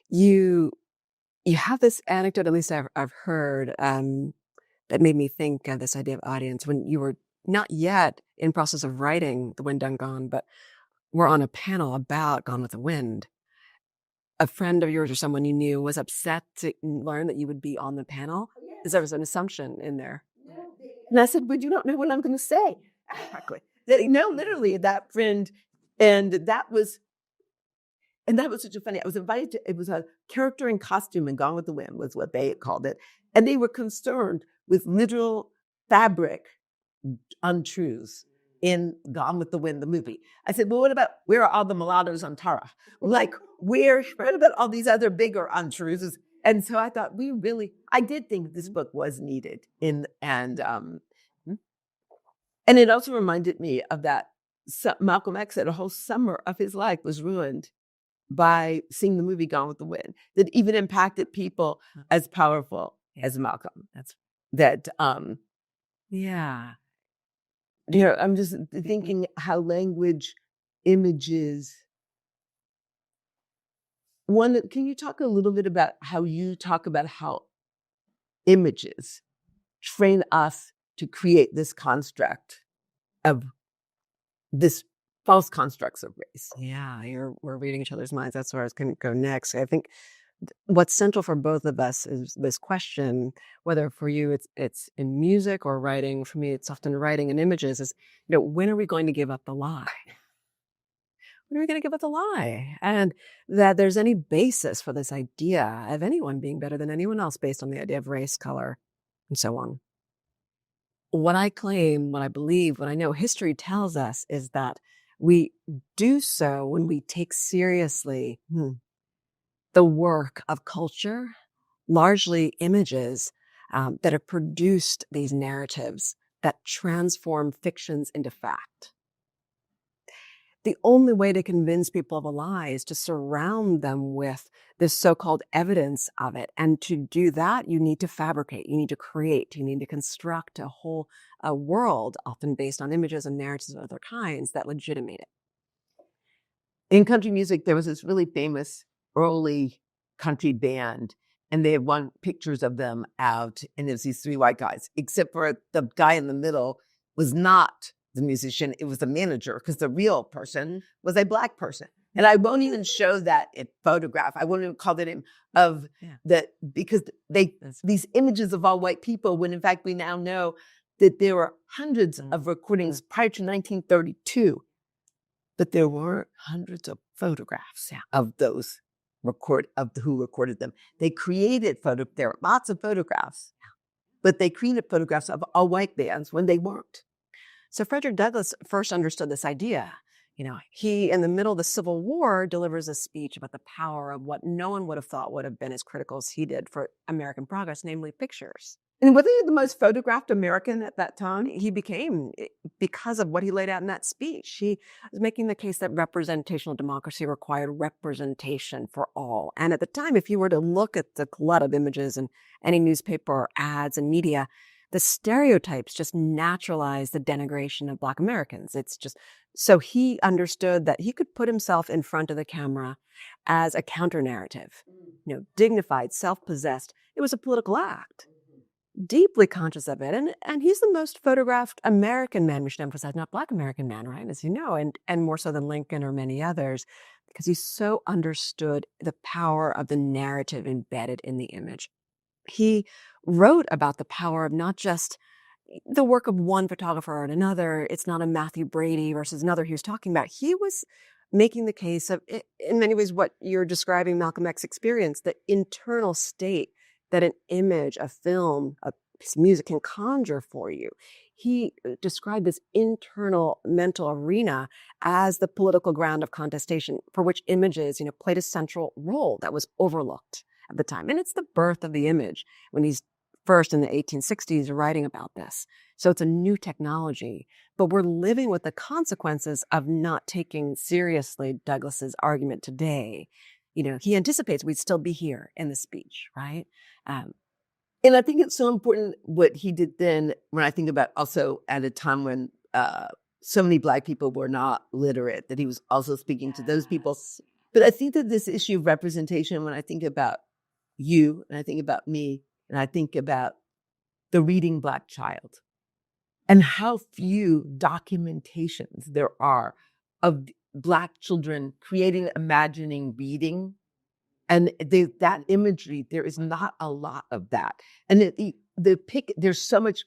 You you have this anecdote, at least I've heard, that made me think of this idea of audience when you were not yet in process of writing The Wind Done Gone, but were on a panel about Gone with the Wind. A friend of yours or someone you knew was upset to learn that you would be on the panel because there was an assumption in there. And I said, "But you don't know what I'm going to say." Exactly. No, literally, that friend, and that was such a funny. I was invited to. It was a character in costume in Gone with the Wind was what they had called it, and they were concerned with literal fabric untruths in Gone with the Wind, the movie. I said, "Well, what about where are all the mulattoes on Tara? Like, what about all these other bigger untruths?" And so I thought I did think this book was needed and it also reminded me of that Malcolm X said a whole summer of his life was ruined by seeing the movie Gone with the Wind that even impacted people as powerful as Malcolm. Yeah. I'm just thinking how language, images. Can you talk a little bit about how you talk about how images train us to create this construct of this false constructs of race? Yeah, we're reading each other's minds. That's where I was going to go next. I think what's central for both of us is this question, whether for you it's in music or writing. For me, it's often writing and images. Is when are we going to give up the lie? When are we going to give up the lie? And that there's any basis for this idea of anyone being better than anyone else based on the idea of race, color, and so on. What I claim, what I believe, what I know history tells us is that we do so when we take seriously the work of culture, largely images that have produced these narratives that transform fictions into fact. The only way to convince people of a lie is to surround them with this so-called evidence of it. And to do that, you need to fabricate, you need to create, you need to construct a whole world, often based on images and narratives of other kinds that legitimate it. In country music, there was this really famous early country band, and they had won pictures of them out, and it was these three white guys, except for the guy in the middle was not the musician, it was the manager, because the real person was a Black person. And I won't even show that photograph. I won't even call the name of that, because these images of all white people, when in fact we now know that there were hundreds of recordings prior to 1932, but there were hundreds of photographs of those who recorded them. They created there are lots of photographs, but they created photographs of all white bands when they weren't. So Frederick Douglass first understood this idea. He, in the middle of the Civil War, delivers a speech about the power of what no one would have thought would have been as critical as he did for American progress, namely pictures. And wasn't he the most photographed American at that time? He became, because of what he laid out in that speech. He was making the case that representational democracy required representation for all. And at the time, if you were to look at the glut of images in any newspaper or ads and media, the stereotypes just naturalize the denigration of Black Americans. So he understood that he could put himself in front of the camera as a counter narrative, dignified, self-possessed. It was a political act, deeply conscious of it. And he's the most photographed American man, we should emphasize, not Black American man, right? As you know, and more so than Lincoln or many others, because he so understood the power of the narrative embedded in the image. He wrote about the power of not just the work of one photographer or another. It's not a Matthew Brady versus another he was talking about. He was making the case of, in many ways, what you're describing Malcolm X experience, the internal state that an image, a film, a piece of music can conjure for you. He described this internal mental arena as the political ground of contestation for which images, played a central role that was overlooked at the time. And it's the birth of the image when he's first in the 1860s writing about this. So it's a new technology, but we're living with the consequences of not taking seriously Douglass's argument today. He anticipates we'd still be here in the speech, right? And I think it's so important what he did then, when I think about also at a time when so many Black people were not literate, that he was also speaking to those people But I think that this issue of representation, when I think about you and I think about me and I think about the reading Black child and how few documentations there are of Black children creating, imagining, reading. And that imagery, there is not a lot of that. And there's so much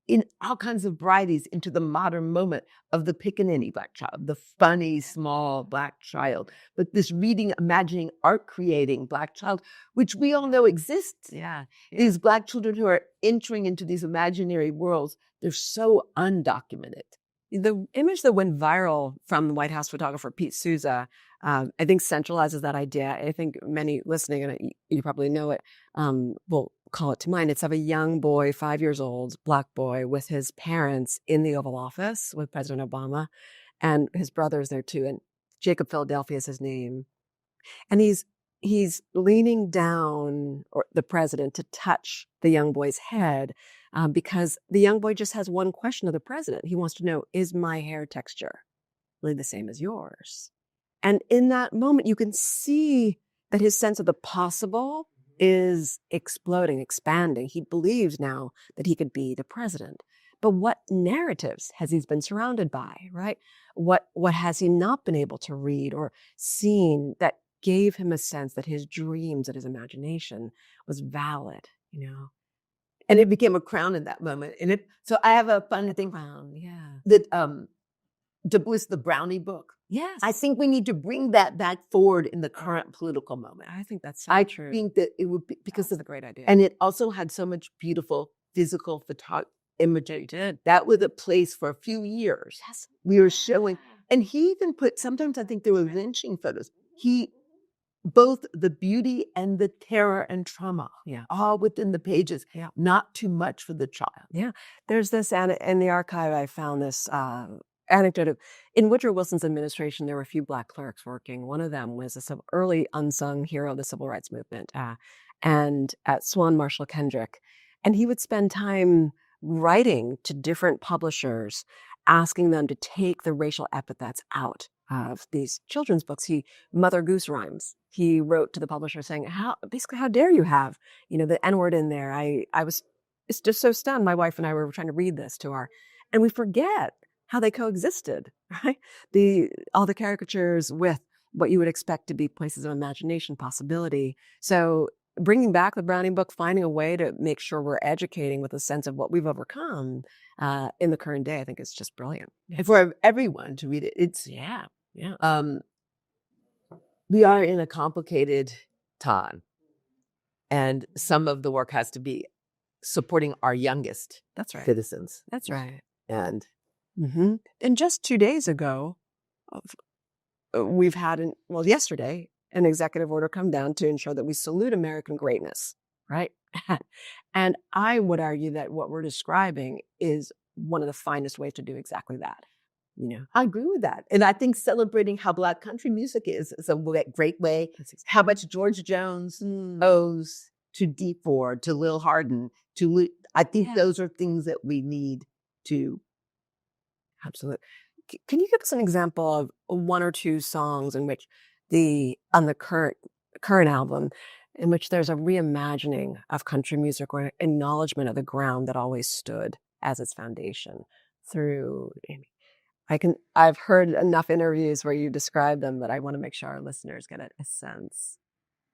in all kinds of varieties into the modern moment of the pickaninny Black child, the funny, small Black child. But this reading, imagining, art creating Black child, which we all know exists. Yeah. These Black children who are entering into these imaginary worlds, they're so undocumented. The image that went viral from the White House photographer Pete Souza, I think centralizes that idea. I think many listening, and you probably know it, will call it to mind. It's of a young boy, 5 years old, Black boy, with his parents in the Oval Office with President Obama, and his brother's there too. And Jacob Philadelphia is his name. And he's leaning down, or the president, to touch the young boy's head, because the young boy just has one question of the president. He wants to know, is my hair texture really the same as yours? And in that moment, you can see that his sense of the possible is exploding, expanding. He believes now that he could be the president. But what narratives has he been surrounded by, right? What has he not been able to read or seen that gave him a sense that his dreams, that his imagination was valid, you know? And it became a crown in that moment. So I have a fun thing Crown, yeah. that Du Bois, the Brownie book. Yes. I think we need to bring that back forward in the current political moment. I think that's so true. I think that it would be, because That's a great idea. and it also had so much beautiful physical imagery. You did. That was a place for a few years. Yes. We were showing, and he even put, sometimes I think there were lynching photos. Both the beauty and the terror and trauma, Yeah. all within the pages. Yeah. Not too much for the child. Yeah. There's this, in the archive, I found this anecdote of, in Woodrow Wilson's administration, there were a few Black clerics working. One of them was a early unsung hero of the civil rights movement, and at Swan Marshall Kendrick. And he would spend time writing to different publishers, asking them to take the racial epithets out of these children's books. Mother Goose rhymes. He wrote to the publisher saying, how dare you have, the N-word in there? It's just so stunned. My wife and I were trying to read this to her, and we forget how they coexisted, right? All the caricatures with what you would expect to be places of imagination, possibility. So bringing back the Browning book, finding a way to make sure we're educating with a sense of what we've overcome in the current day, I think is just brilliant. And for everyone to read it, it's Yeah. We are in a complicated time, and some of the work has to be supporting our youngest That's right. citizens. That's right. And And just 2 days ago, we've had yesterday, an executive order come down to ensure that we salute American greatness, right? And I would argue that what we're describing is one of the finest ways to do exactly that. I agree with that. And I think celebrating how Black country music is a great way. How much George Jones owes to Deep Ford, to Lil Hardin, I think those are things that we need to. Absolutely. Can you give us an example of one or two songs in which on the current album, in which there's a reimagining of country music or acknowledgement of the ground that always stood as its foundation through? I've heard enough interviews where you describe them, but I want to make sure our listeners get a sense.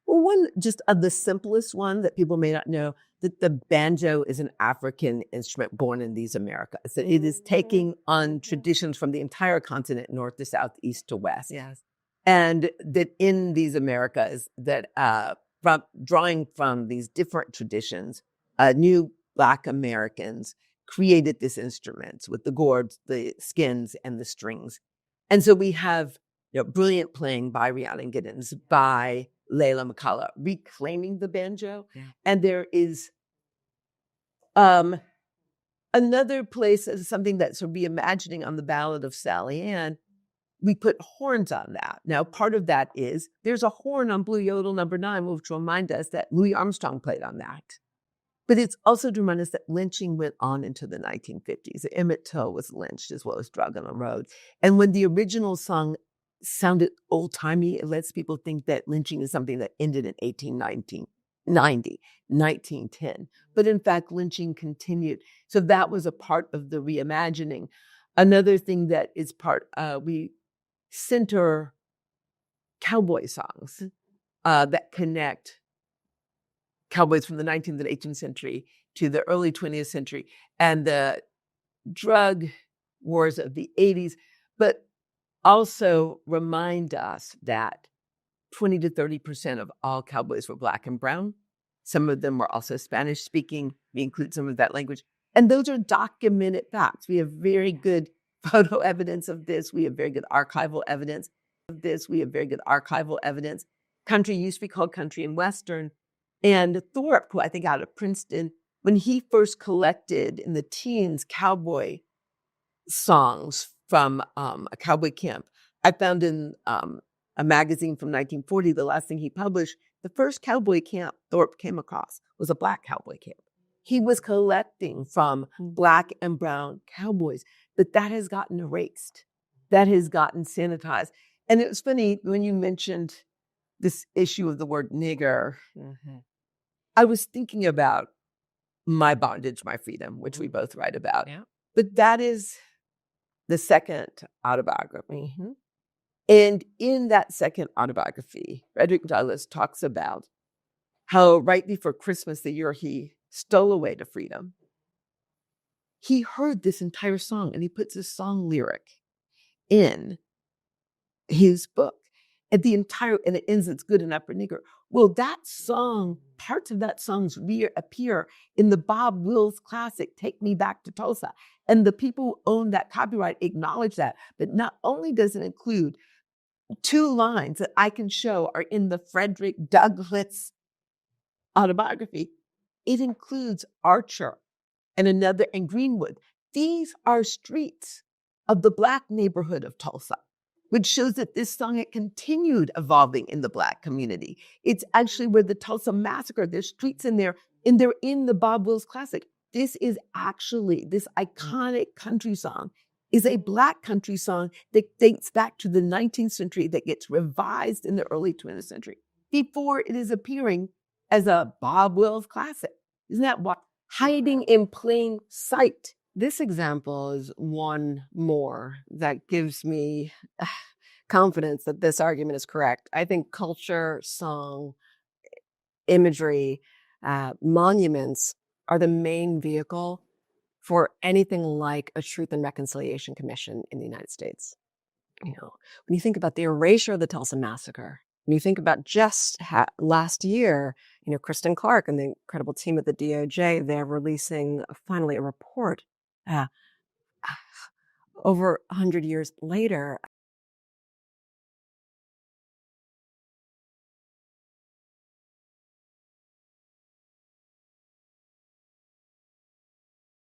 Well, one just of the simplest one that people may not know, that the banjo is an African instrument born in these Americas. That it is taking on traditions from the entire continent, north to south, east to west. Yes. And that in these Americas, that drawing from these different traditions, new Black Americans created this instrument with the gourds, the skins, and the strings. And so we have brilliant playing by Rhiannon Giddens, by Layla McCullough, reclaiming the banjo. Yeah. And there is another place, something that's reimagining on the Ballad of Sally Ann. We put horns on that. Now, part of that is there's a horn on Blue Yodel No. 9, which will remind us that Louis Armstrong played on that. But it's also to remind us that lynching went on into the 1950s. Emmett Till was lynched as well as Drug on the Road. And when the original song sounded old-timey. It lets people think that lynching is something that ended in 1890, 1910. But in fact, lynching continued. So that was a part of the reimagining. Another thing that is part, we center cowboy songs that connect cowboys from the 19th and 18th century to the early 20th century and the drug wars of the 80s, but also remind us that 20 to 30% of all cowboys were Black and brown. Some of them were also Spanish speaking. We include some of that language. And those are documented facts. We have very good photo evidence of this. We have very good archival evidence of this. We have very good archival evidence. Country used to be called country and Western. And Thorpe, who I think out of Princeton, when he first collected in the teens cowboy songs from a cowboy camp, I found in a magazine from 1940, the last thing he published, the first cowboy camp Thorpe came across was a Black cowboy camp. He was collecting from Black and brown cowboys, but that has gotten erased. That has gotten sanitized. And it was funny when you mentioned this issue of the word nigger. I was thinking about My Bondage, My Freedom, which we both write about. Yeah. But that is the second autobiography. And in that second autobiography, Frederick Douglass talks about how right before Christmas, the year he stole away to freedom, he heard this entire song and he puts this song lyric in his book. And and it ends, it's good enough for nigger. Well, that song, parts of that songs reappear in the Bob Wills classic, Take Me Back to Tulsa. And the people who own that copyright acknowledge that. But not only does it include 2 lines that I can show are in the Frederick Douglass autobiography, it includes Archer and Greenwood. These are streets of the Black neighborhood of Tulsa, which shows that this song had continued evolving in the Black community. It's actually where the Tulsa Massacre, there's streets in there, and they're in the Bob Wills classic. This is actually, this iconic country song is a Black country song that dates back to the 19th century that gets revised in the early 20th century before it is appearing as a Bob Wills classic. Isn't that what? Hiding in plain sight. This example is one more that gives me confidence that this argument is correct. I think culture, song, imagery, monuments are the main vehicle for anything like a Truth and Reconciliation Commission in the United States. You know, when you think about the erasure of the Tulsa Massacre, when you think about just last year, you know, Kristen Clark and the incredible team at the DOJ, they're releasing finally a report over 100 years later